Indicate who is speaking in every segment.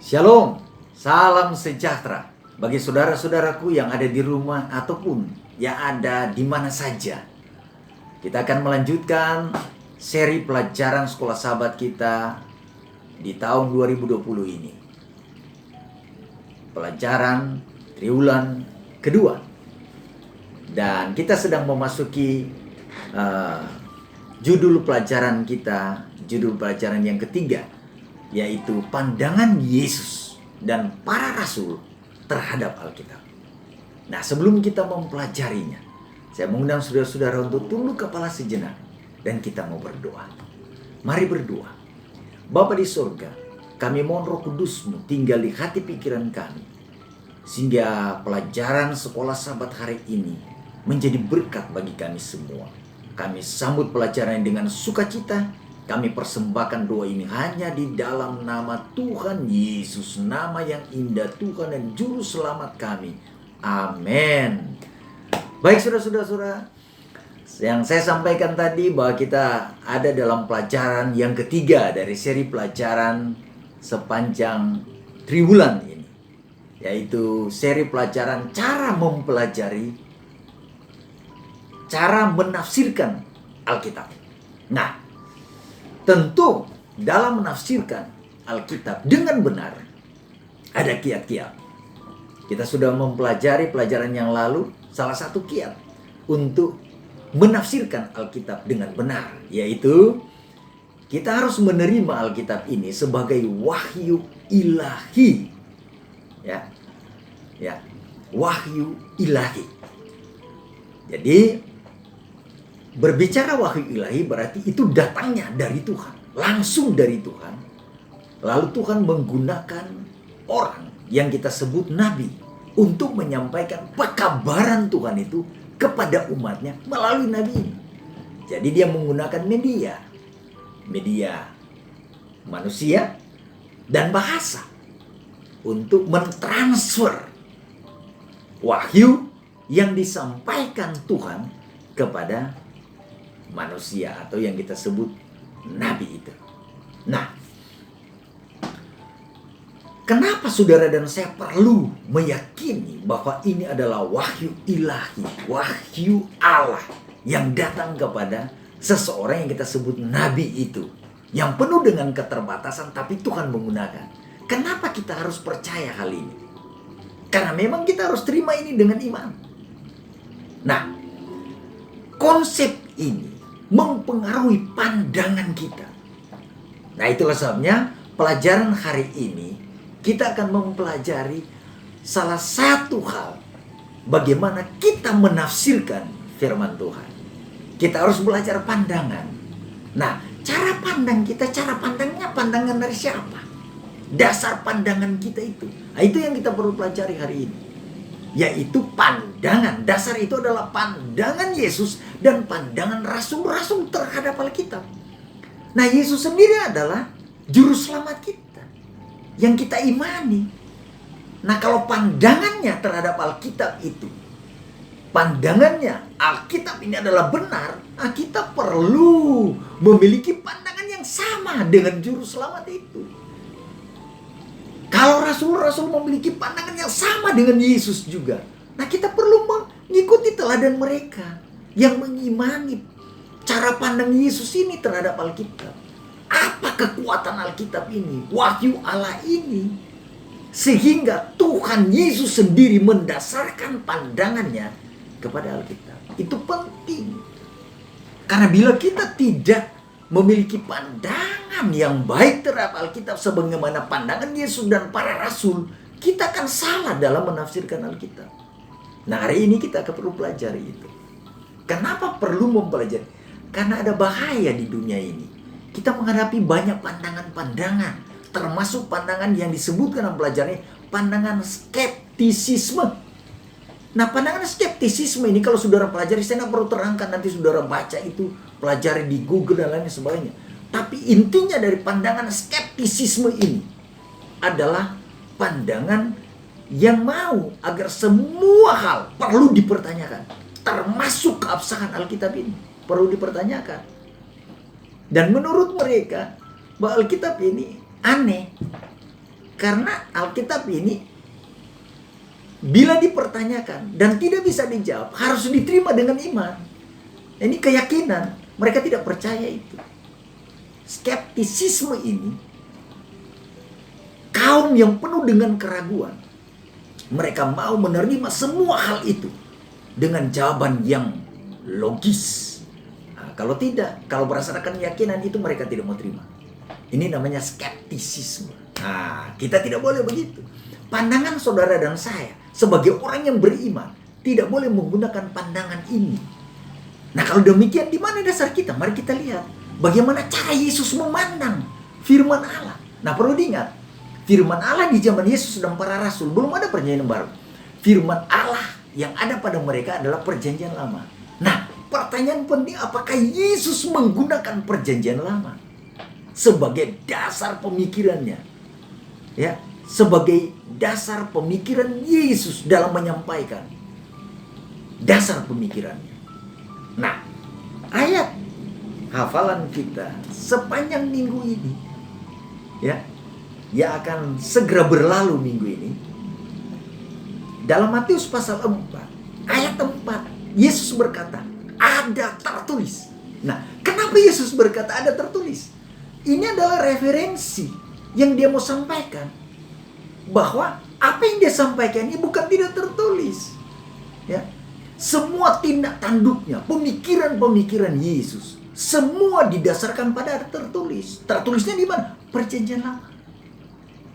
Speaker 1: Shalom, salam sejahtera bagi saudara-saudaraku yang ada di rumah ataupun yang ada di mana saja. Kita akan melanjutkan seri pelajaran sekolah sahabat kita di tahun 2020 ini. Pelajaran triwulan kedua. Dan kita sedang memasuki judul pelajaran kita, judul pelajaran yang ketiga, yaitu pandangan Yesus dan para rasul terhadap Alkitab. Nah, sebelum kita mempelajarinya, saya mengundang saudara-saudara untuk tunduk kepala sejenak dan kita mau berdoa. Mari berdoa. Bapa di surga, kami mohon Roh Kudus-Mu tinggal di hati pikiran kami, sehingga pelajaran sekolah sahabat hari ini menjadi berkat bagi kami semua. Kami sambut pelajaran dengan sukacita. Kami persembahkan doa ini hanya di dalam nama Tuhan Yesus, nama yang indah Tuhan dan Juru Selamat kami. Amin. Baik saudara-saudara, yang saya sampaikan tadi bahwa kita ada dalam pelajaran yang ketiga dari seri pelajaran sepanjang triwulan ini, yaitu seri pelajaran cara mempelajari, cara menafsirkan Alkitab. Nah, tentu dalam menafsirkan Alkitab dengan benar ada kiat-kiat. Kita sudah mempelajari pelajaran yang lalu salah satu kiat untuk menafsirkan Alkitab dengan benar, yaitu kita harus menerima Alkitab ini sebagai wahyu ilahi. Ya, wahyu ilahi. Jadi berbicara wahyu ilahi berarti itu datangnya dari Tuhan, langsung dari Tuhan. Lalu Tuhan menggunakan orang yang kita sebut nabi untuk menyampaikan pekabaran Tuhan itu kepada umatnya melalui nabi ini. Jadi dia menggunakan media manusia dan bahasa untuk mentransfer wahyu yang disampaikan Tuhan kepada manusia atau yang kita sebut nabi itu. Nah, kenapa saudara dan saya perlu meyakini bahwa ini adalah wahyu ilahi, wahyu Allah yang datang kepada seseorang yang kita sebut nabi itu, yang penuh dengan keterbatasan tapi Tuhan menggunakan. Kenapa kita harus percaya hal ini? Karena memang kita harus terima ini dengan iman. Nah, konsep ini mempengaruhi pandangan kita. Nah, itulah sebabnya pelajaran hari ini kita akan mempelajari salah satu hal bagaimana kita menafsirkan firman Tuhan. Kita harus belajar pandangan. Nah, cara pandang kita, cara pandangnya pandangan dari siapa? Dasar pandangan kita itu. Nah, itu yang kita perlu pelajari hari ini. Yaitu pandangan. Dasar itu adalah pandangan Yesus dan pandangan rasul-rasul terhadap Alkitab. Nah, Yesus sendiri adalah juru selamat kita yang kita imani. Nah, kalau pandangannya terhadap Alkitab itu, pandangannya Alkitab ini adalah benar, nah kita perlu memiliki pandangan yang sama dengan juru selamat itu. Kalau rasul-rasul memiliki pandangan yang sama dengan Yesus juga, nah kita perlu mengikuti teladan mereka yang mengimani cara pandang Yesus ini terhadap Alkitab. Apa kekuatan Alkitab ini, wahyu Allah ini, sehingga Tuhan Yesus sendiri mendasarkan pandangannya kepada Alkitab. Itu penting. Karena bila kita tidak memiliki pandangan yang baik terhadap Alkitab sebagaimana pandangan Yesus dan para rasul, kita akan salah dalam menafsirkan Alkitab. Nah, hari ini kita akan perlu pelajari itu. Kenapa perlu mempelajari? Karena ada bahaya di dunia ini. Kita menghadapi banyak pandangan-pandangan, termasuk pandangan yang disebutkan dalam pelajaran ini, pandangan skeptisisme. Nah, pandangan skeptisisme ini kalau saudara pelajari, saya tidak perlu terangkan, nanti saudara baca itu, pelajari di Google dan lain sebagainya. Tapi intinya dari pandangan skeptisisme ini adalah pandangan yang mau agar semua hal perlu dipertanyakan, termasuk keabsahan Alkitab ini perlu dipertanyakan. Dan menurut mereka bahwa Alkitab ini aneh. Karena Alkitab ini bila dipertanyakan dan tidak bisa dijawab, harus diterima dengan iman. Ini keyakinan, mereka tidak percaya itu. Skeptisisme ini, kaum yang penuh dengan keraguan, mereka mau menerima semua hal itu dengan jawaban yang logis. Nah, kalau tidak, kalau berdasarkan keyakinan itu mereka tidak mau terima. Ini namanya skeptisisme. Nah, kita tidak boleh begitu. Pandangan saudara dan saya sebagai orang yang beriman tidak boleh menggunakan pandangan ini. Nah, kalau demikian di mana dasar kita? Mari kita lihat bagaimana cara Yesus memandang firman Allah. Nah, perlu diingat, firman Allah di zaman Yesus dan para rasul belum ada perjanjian baru. Firman Allah yang ada pada mereka adalah perjanjian lama. Nah, pertanyaan penting, apakah Yesus menggunakan perjanjian lama sebagai dasar pemikirannya? Ya, sebagai dasar pemikiran Yesus dalam menyampaikan dasar pemikirannya. Nah, ayat hafalan kita sepanjang minggu ini, ya akan segera berlalu minggu ini. Dalam Matius pasal 4, ayat 4, Yesus berkata, ada tertulis. Nah, kenapa Yesus berkata ada tertulis? Ini adalah referensi yang dia mau sampaikan. Bahwa apa yang dia sampaikan ini bukan tidak tertulis. Ya. Semua tindak tanduknya, pemikiran-pemikiran Yesus, semua didasarkan pada ada tertulis. Tertulisnya di mana? Perjanjian lama.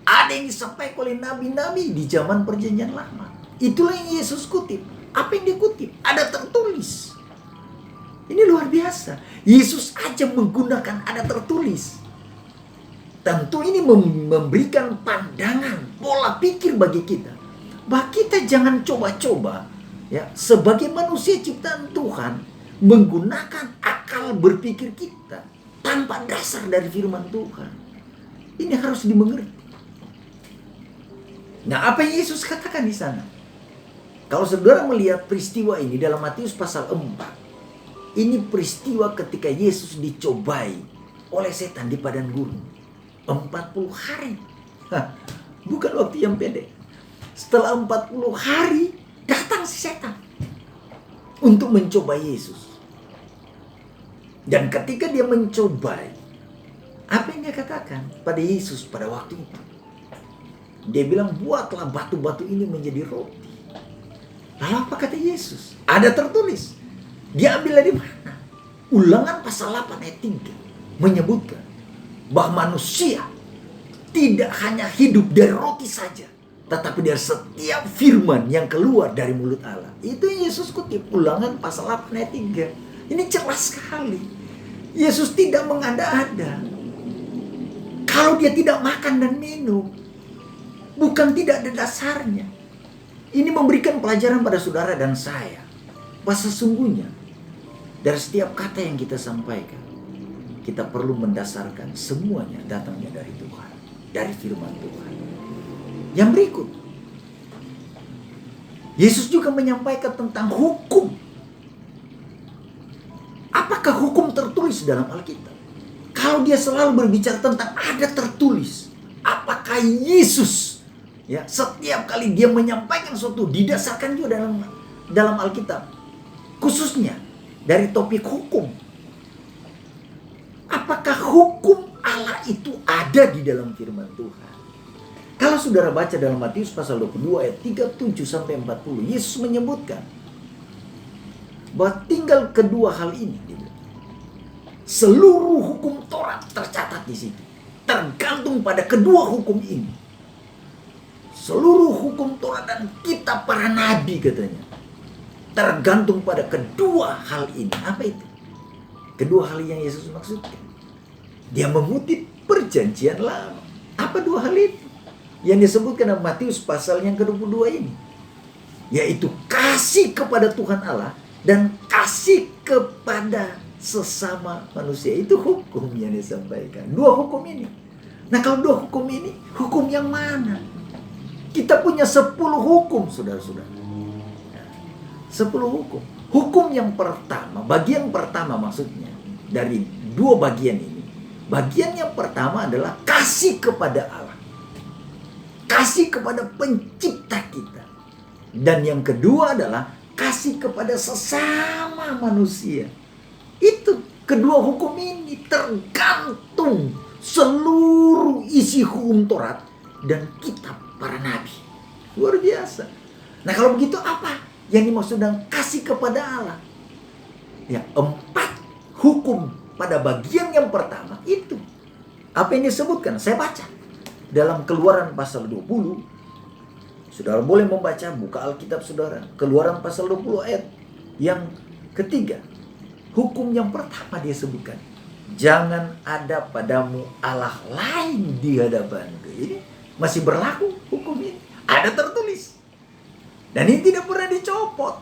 Speaker 1: Ada yang disampaikan oleh nabi-nabi di zaman perjanjian lama. Itulah yang Yesus kutip. Apa yang dikutip? Ada tertulis. Ini luar biasa. Yesus aja menggunakan ada tertulis. Tentu ini memberikan pandangan, pola pikir bagi kita. Bahwa kita jangan coba-coba, ya, sebagai manusia ciptaan Tuhan, menggunakan akal berpikir kita tanpa dasar dari firman Tuhan. Ini harus dimengerti. Nah, apa yang Yesus katakan di sana? Kalau saudara melihat peristiwa ini dalam Matius pasal 4, ini peristiwa ketika Yesus dicobai oleh setan di padang gurun 40 hari. Bukan waktu yang pendek. Setelah 40 hari datang si setan untuk mencoba Yesus. Dan ketika dia mencobai, apa yang dia katakan pada Yesus pada waktu itu? Dia bilang, buatlah batu-batu ini menjadi roti. Lalu apa kata Yesus? Ada tertulis. Dia ambil dari mana? Ulangan pasal 8 ayat 3 menyebutkan bahwa manusia tidak hanya hidup dari roti saja, tetapi dari setiap firman yang keluar dari mulut Allah. Itu Yesus kutip Ulangan pasal 8 ayat 3. Ini jelas sekali. Yesus tidak mengada-ada. Kalau dia tidak makan dan minum, bukan tidak ada dasarnya. Ini memberikan pelajaran pada saudara dan saya, bahwa sesungguhnya dari setiap kata yang kita sampaikan, kita perlu mendasarkan semuanya datangnya dari Tuhan, dari firman Tuhan. Yang berikut, Yesus juga menyampaikan tentang hukum. Apakah hukum tertulis dalam Alkitab? Kalau dia selalu berbicara tentang ada tertulis, apakah Yesus, ya, setiap kali dia menyampaikan sesuatu didasarkan juga dalam Alkitab, khususnya dari topik hukum? Apakah hukum Allah itu ada di dalam firman Tuhan? Kalau saudara baca dalam Matius pasal 22 ayat 37 sampai 40, Yesus menyebutkan bahwa tinggal kedua hal ini. Seluruh hukum Taurat tercatat di situ. Tergantung pada kedua hukum ini. Seluruh hukum Taurat dan kitab para nabi katanya tergantung pada kedua hal ini. Apa itu? Kedua hal yang Yesus maksudkan. Dia mengutip perjanjian lama. Apa dua hal itu? Yang disebutkan dalam Matius pasal yang ke-22 ini. Yaitu kasih kepada Tuhan Allah dan kasih kepada sesama manusia. Itu hukum yang disampaikan. Dua hukum ini. Nah, kalau dua hukum ini, hukum yang mana? Kita punya 10 hukum, saudara-saudara. 10 hukum. Hukum yang pertama, bagian pertama maksudnya, dari dua bagian ini. Bagian yang pertama adalah kasih kepada Allah. kasih kepada pencipta kita. Dan yang kedua adalah kasih kepada sesama manusia. Itu kedua hukum ini tergantung seluruh isi hukum Taurat dan kitab para nabi. Luar biasa. Nah, kalau begitu apa yang dimaksud dengan kasih kepada Allah? Ya, 4 hukum pada bagian yang pertama itu. Apa yang disebutkan? Saya baca dalam Keluaran pasal 20. Saudara boleh membaca, buka Alkitab saudara. Keluaran pasal 20 ayat yang ketiga. Hukum yang pertama dia sebutkan, jangan ada padamu Allah lain di hadapanku. Ini masih berlaku hukum ini. Ada tertulis. Dan ini tidak pernah dicopot.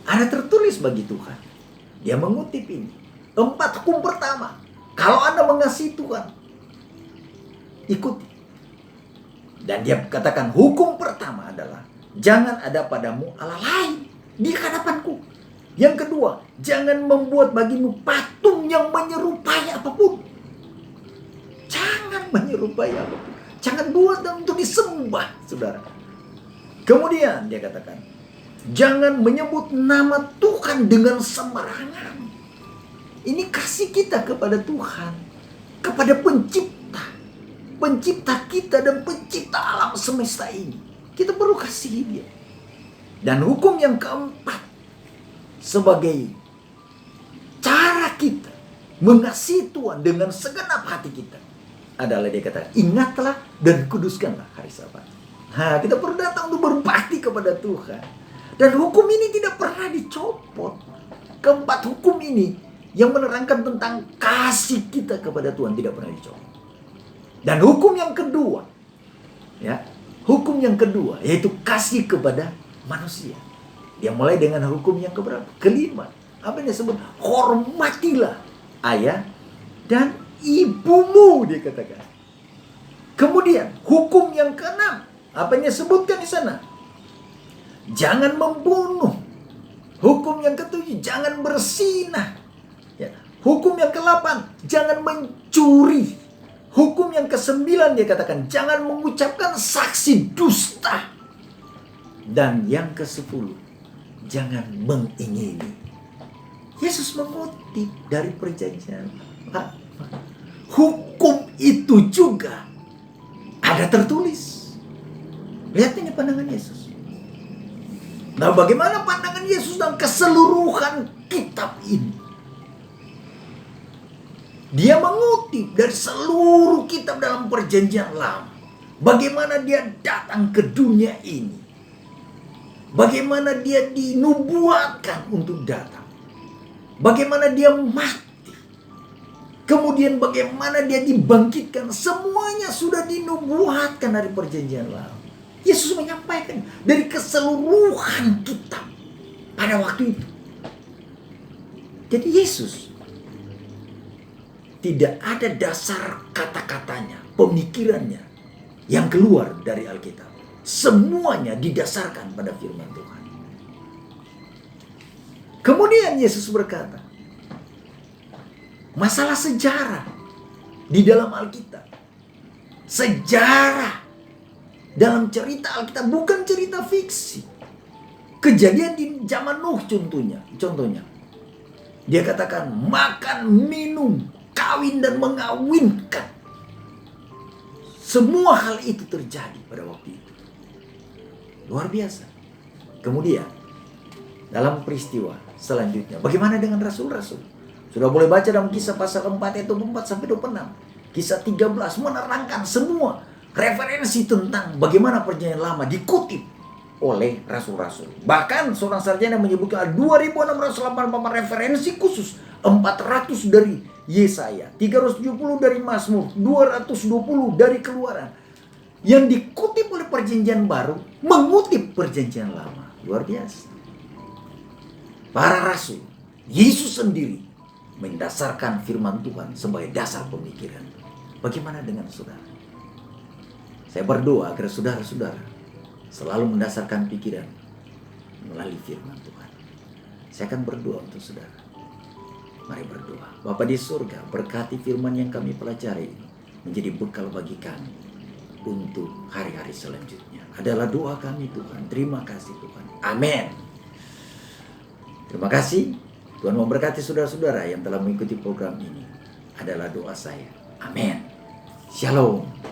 Speaker 1: Ada tertulis bagi Tuhan. Dia mengutip ini. 4 hukum pertama. Kalau Anda mengasihi Tuhan, ikuti. Dan dia katakan hukum pertama adalah jangan ada padamu Allah lain di hadapanku. Yang kedua, jangan membuat bagimu patung yang menyerupai apapun. Jangan menyerupai apapun. Jangan buat untuk disembah, saudara. Kemudian dia katakan, jangan menyebut nama Tuhan dengan sembarangan. Ini kasih kita kepada Tuhan, kepada pencipta. Pencipta kita dan pencipta alam semesta ini. Kita perlu kasih dia. Dan hukum yang keempat, sebagai cara kita mengasihi Tuhan dengan segenap hati kita, adalah dia kata, ingatlah dan kuduskanlah hari Sabat. Nah, kita perlu datang untuk berbakti kepada Tuhan. Dan hukum ini tidak pernah dicopot. Keempat hukum ini yang menerangkan tentang kasih kita kepada Tuhan tidak pernah dicopot. Dan hukum yang kedua, ya, hukum yang kedua yaitu kasih kepada manusia. Dia mulai dengan hukum yang keberapa? Kelima. Apa yang disebut? Hormatilah ayah dan ibumu, dia katakan. Kemudian hukum yang keenam, apa yang disebutkan di sana? Jangan membunuh. Hukum yang ketujuh, jangan berzinah. Ya. Hukum yang ke-8, jangan mencuri. Hukum yang ke-9 dia katakan, jangan mengucapkan saksi dusta. Dan yang ke-10, jangan mengingini. Yesus mengutip dari perjanjian. Hukum itu juga ada tertulis. Lihat ini pandangan Yesus. Nah, bagaimana pandangan Yesus dalam keseluruhan kitab ini? Dia mengutip dari seluruh kitab dalam perjanjian lama. Bagaimana dia datang ke dunia ini. Bagaimana dia dinubuatkan untuk datang. Bagaimana dia mati. Kemudian bagaimana dia dibangkitkan. Semuanya sudah dinubuatkan dari perjanjian lama. Yesus menyampaikan dari keseluruhan kitab pada waktu itu. Jadi Yesus tidak ada dasar kata-katanya, pemikirannya yang keluar dari Alkitab. Semuanya didasarkan pada firman Tuhan. Kemudian Yesus berkata, masalah sejarah di dalam Alkitab. Sejarah dalam cerita Alkitab bukan cerita fiksi. Kejadian di zaman Nuh contohnya. Dia katakan makan, minum, kawin dan mengawinkan. Semua hal itu terjadi pada waktu itu. Luar biasa. Kemudian dalam peristiwa selanjutnya, bagaimana dengan rasul-rasul? Sudah boleh baca dalam Kisah pasal 4 ayat 24 sampai 26. Kisah 13 menerangkan semua referensi tentang bagaimana perjanjian lama dikutip oleh rasul-rasul. Bahkan seorang sarjana menyebutkan 2684 referensi khusus, 400 dari Yesaya, 370 dari Mazmur, 220 dari Keluaran. Yang dikutip oleh perjanjian baru mengutip perjanjian lama. Luar biasa. Para rasul, Yesus sendiri mendasarkan firman Tuhan sebagai dasar pemikiran. Bagaimana dengan saudara? Saya berdoa agar saudara-saudara selalu mendasarkan pikiran melalui firman Tuhan. Saya akan berdoa untuk saudara. Mari berdoa. Bapa di surga, berkati firman yang kami pelajari ini menjadi bekal bagi kami untuk hari-hari selanjutnya. Adalah doa kami Tuhan. Terima kasih Tuhan. Amin. Terima kasih. Tuhan memberkati saudara-saudara yang telah mengikuti program ini. Adalah doa saya. Amin. Shalom.